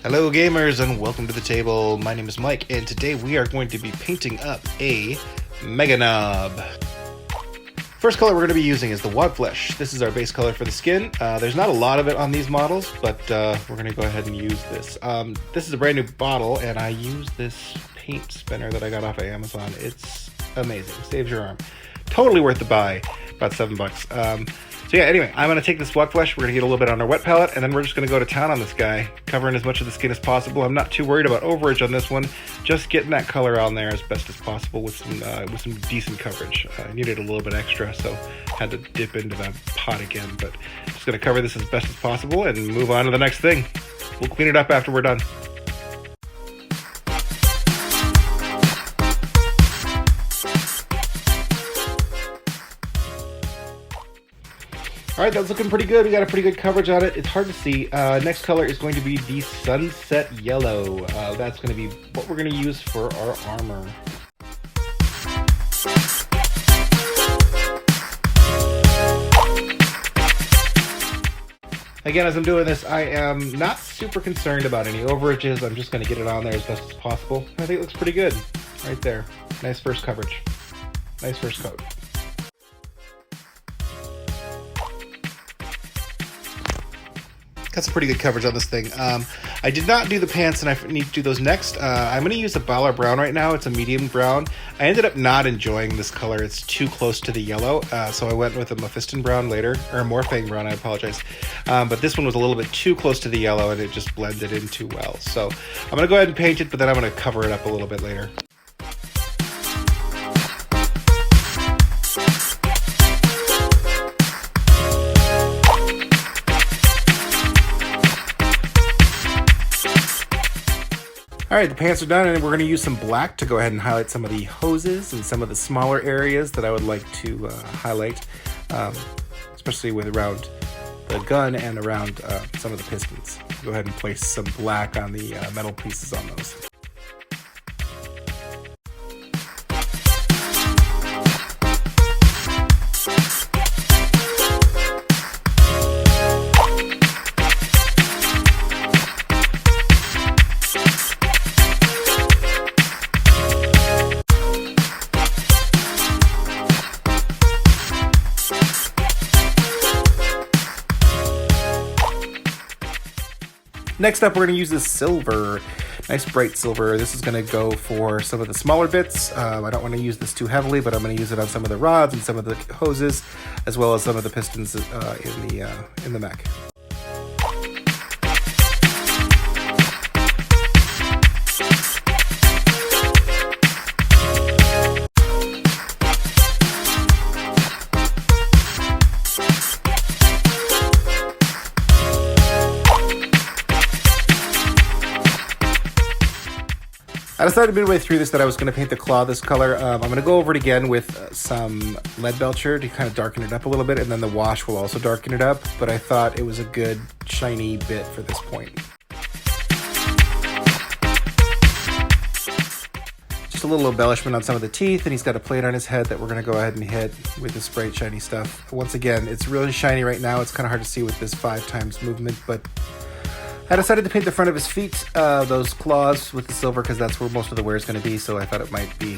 Hello gamers and welcome to the table. My name is Mike and today we are going to be painting up a Meganob. First color we're going to be using is the Wildflesh. This is our base color for the skin. There's not a lot of it on these models, but we're going to go ahead and use this. This is a brand new bottle and I use this paint spinner that I got off of Amazon. It's amazing. Saves your arm. Totally worth the buy. About $7. So yeah, anyway, I'm going to take this Wildflesh, we're going to get a little bit on our wet palette, and then we're just going to go to town on this guy, covering as much of the skin as possible. I'm not too worried about overage on this one, just getting that color on there as best as possible with some decent coverage. I needed a little bit extra, so had to dip into the pot again, but just going to cover this as best as possible and move on to the next thing. We'll clean it up after we're done. Alright, that's looking pretty good. We got a pretty good coverage on it. It's hard to see. Next color is going to be the Sunset Yellow. That's going to be what we're going to use for our armor. Again, as I'm doing this, I am not super concerned about any overages. I'm just going to get it on there as best as possible. I think it looks pretty good. Right there. Nice first coverage. Nice first coat. Got some pretty good coverage on this thing. I did not do the pants and I need to do those next. I'm going to use a Ballard Brown right now. It's a medium brown. I ended up not enjoying this color. It's too close to the yellow. So I went with a Mephiston Brown later, or a Morphang Brown, I apologize. But this one was a little bit too close to the yellow and it just blended in too well. So I'm going to go ahead and paint it, but then I'm going to cover it up a little bit later. Alright, the pants are done and we're going to use some black to go ahead and highlight some of the hoses and some of the smaller areas that I would like to highlight, especially with around the gun and around some of the pistons. Go ahead and place some black on the metal pieces on those. Next up, we're going to use this silver, nice bright silver. This is going to go for some of the smaller bits. I don't want to use this too heavily, but I'm going to use it on some of the rods and some of the hoses, as well as some of the pistons in the mech. I decided midway through this that I was going to paint the claw this color. I'm going to go over it again with some lead belcher to kind of darken it up a little bit, and then the wash will also darken it up, but I thought it was a good shiny bit for this point. Just a little embellishment on some of the teeth, and he's got a plate on his head that we're going to go ahead and hit with this bright shiny stuff. Once again, it's really shiny right now. It's kind of hard to see with this 5 times movement, but I decided to paint the front of his feet, those claws, with the silver because that's where most of the wear is going to be, so I thought it might be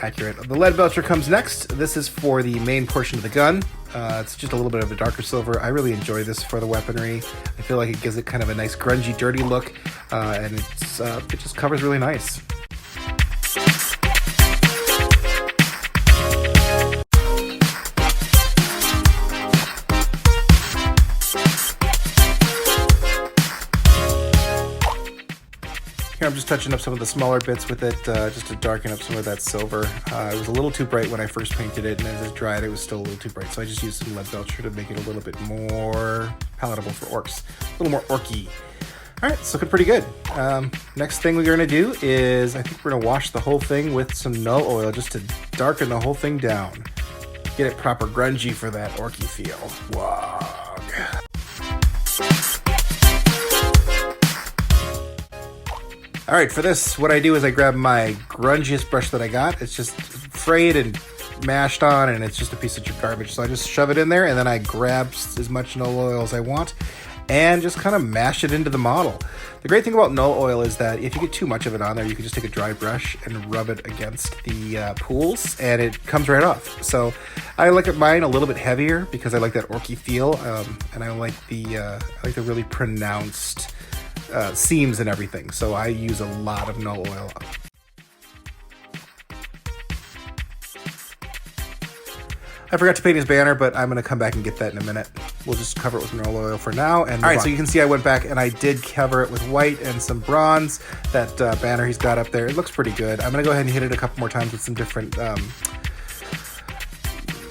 accurate. The lead belcher comes next. This is for the main portion of the gun. It's just a little bit of a darker silver. I really enjoy this for the weaponry. I feel like it gives it kind of a nice grungy, dirty look, and it just covers really nice. Here I'm just touching up some of the smaller bits with it, just to darken up some of that silver. It was a little too bright when I first painted it, and as it dried it was still a little too bright, so I just used some lead belcher to make it a little bit more palatable for orcs. A little more orky. Alright, it's looking pretty good. Next thing we're going to do is, I think we're going to wash the whole thing with some null oil just to darken the whole thing down. Get it proper grungy for that orky feel. Wog. Alright, for this, what I do is I grab my grungiest brush that I got. It's just frayed and mashed on, and it's just a piece of garbage. So I just shove it in there, and then I grab as much null oil as I want, and just kind of mash it into the model. The great thing about null oil is that if you get too much of it on there, you can just take a dry brush and rub it against the pools, and it comes right off. So I like mine a little bit heavier because I like that orky feel, and I like the really pronounced seams and everything. So I use a lot of null oil. I forgot to paint his banner, but I'm going to come back and get that in a minute. We'll just cover it with null oil for now. And all right, so you can see I went back and I did cover it with white and some bronze. That banner he's got up there, it looks pretty good. I'm going to go ahead and hit it a couple more times with some different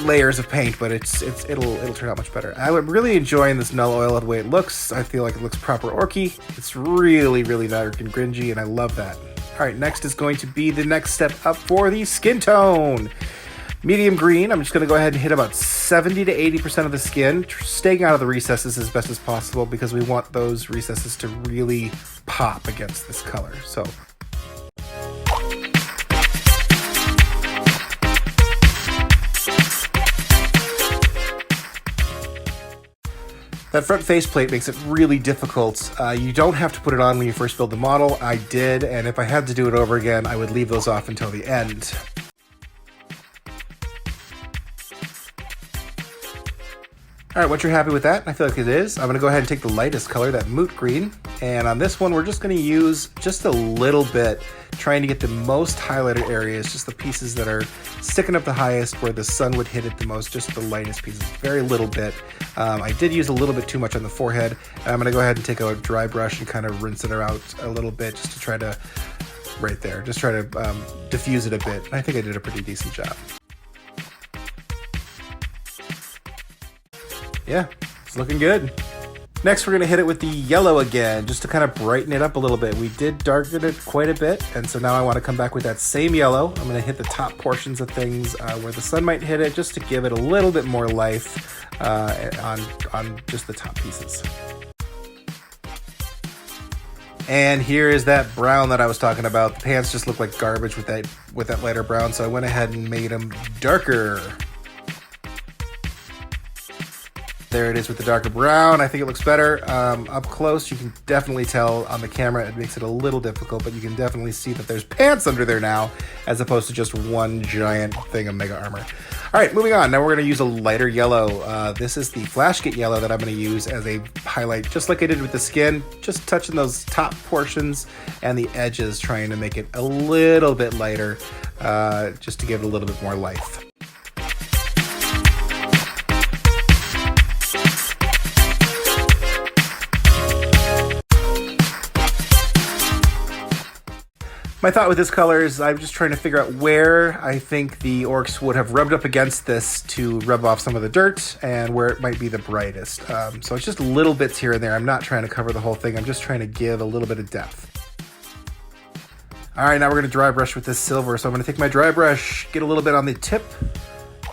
layers of paint, but it'll turn out much better. I'm really enjoying this null oil the way it looks. I feel like it looks proper orky. It's really, really dark and grungy, and I love that. All right, next is going to be the next step up for the skin tone. Medium green, I'm just going to go ahead and hit about 70 to 80% of the skin, staying out of the recesses as best as possible because we want those recesses to really pop against this color. So that front faceplate makes it really difficult. You don't have to put it on when you first build the model. I did, and if I had to do it over again, I would leave those off until the end. All right, once you're happy with that, I feel like it is, I'm going to go ahead and take the lightest color, that moot green, and on this one, we're just going to use just a little bit, trying to get the most highlighted areas, just the pieces that are sticking up the highest, where the sun would hit it the most, just the lightest pieces, very little bit. I did use a little bit too much on the forehead, and I'm going to go ahead and take a dry brush and kind of rinse it out a little bit, just to try to, right there, just try to diffuse it a bit, and I think I did a pretty decent job. Yeah, it's looking good. Next, we're going to hit it with the yellow again, just to kind of brighten it up a little bit. We did darken it quite a bit, and so now I want to come back with that same yellow. I'm going to hit the top portions of things where the sun might hit it, just to give it a little bit more life on just the top pieces. And here is that brown that I was talking about. The pants just look like garbage with that lighter brown, so I went ahead and made them darker. There it is with the darker brown. I think it looks better. Up close, you can definitely tell on the camera it makes it a little difficult, but you can definitely see that there's pants under there now, as opposed to just one giant thing of mega armor. All right, moving on. Now we're going to use a lighter yellow. This is the Flash Kit yellow that I'm going to use as a highlight, just like I did with the skin, just touching those top portions and the edges, trying to make it a little bit lighter, just to give it a little bit more life. My thought with this color is I'm just trying to figure out where I think the orcs would have rubbed up against this to rub off some of the dirt and where it might be the brightest. So it's just little bits here and there. I'm not trying to cover the whole thing. I'm just trying to give a little bit of depth. All right, now we're going to dry brush with this silver. So I'm going to take my dry brush, get a little bit on the tip,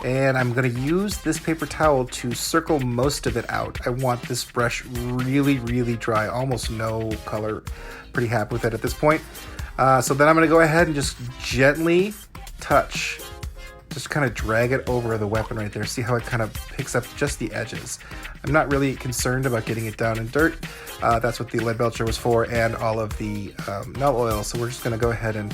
and I'm going to use this paper towel to circle most of it out. I want this brush really, really dry, almost no color. Pretty happy with it at this point. So then I'm going to go ahead and just gently touch, just kind of drag it over the weapon right there. See how it kind of picks up just the edges. I'm not really concerned about getting it down in dirt. That's what the lead belcher was for, and all of the null oil. So we're just going to go ahead and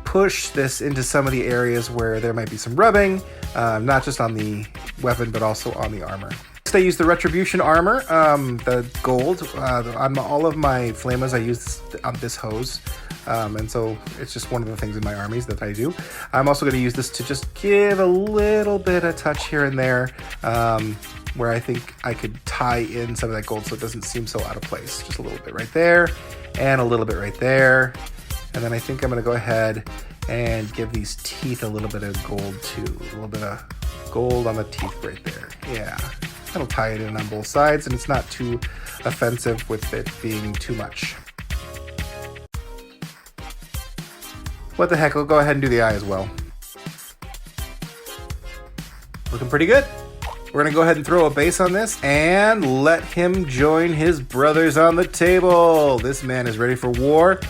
push this into some of the areas where there might be some rubbing, not just on the weapon, but also on the armor. Next, I use the Retribution armor, the gold. On all of my flamas, I use on this hose, and so it's just one of the things in my armies that I do. I'm also going to use this to just give a little bit of touch here and there, where I think I could tie in some of that gold so it doesn't seem so out of place. Just a little bit right there, and a little bit right there. And then I think I'm going to go ahead and give these teeth a little bit of gold too. A little bit of gold on the teeth right there. Yeah. That'll tie it in on both sides, and it's not too offensive with it being too much. What the heck, I'll go ahead and do the eye as well. Looking pretty good. We're gonna go ahead and throw a base on this and let him join his brothers on the table. This man is ready for war.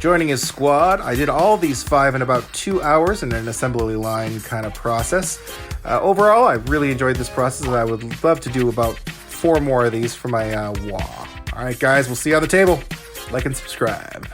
Joining his squad. I did all these 5 in about 2 hours in an assembly line kind of process. Overall, I really enjoyed this process. I would love to do about 4 more of these for my wall. All right, guys, we'll see you on the table. Like and subscribe.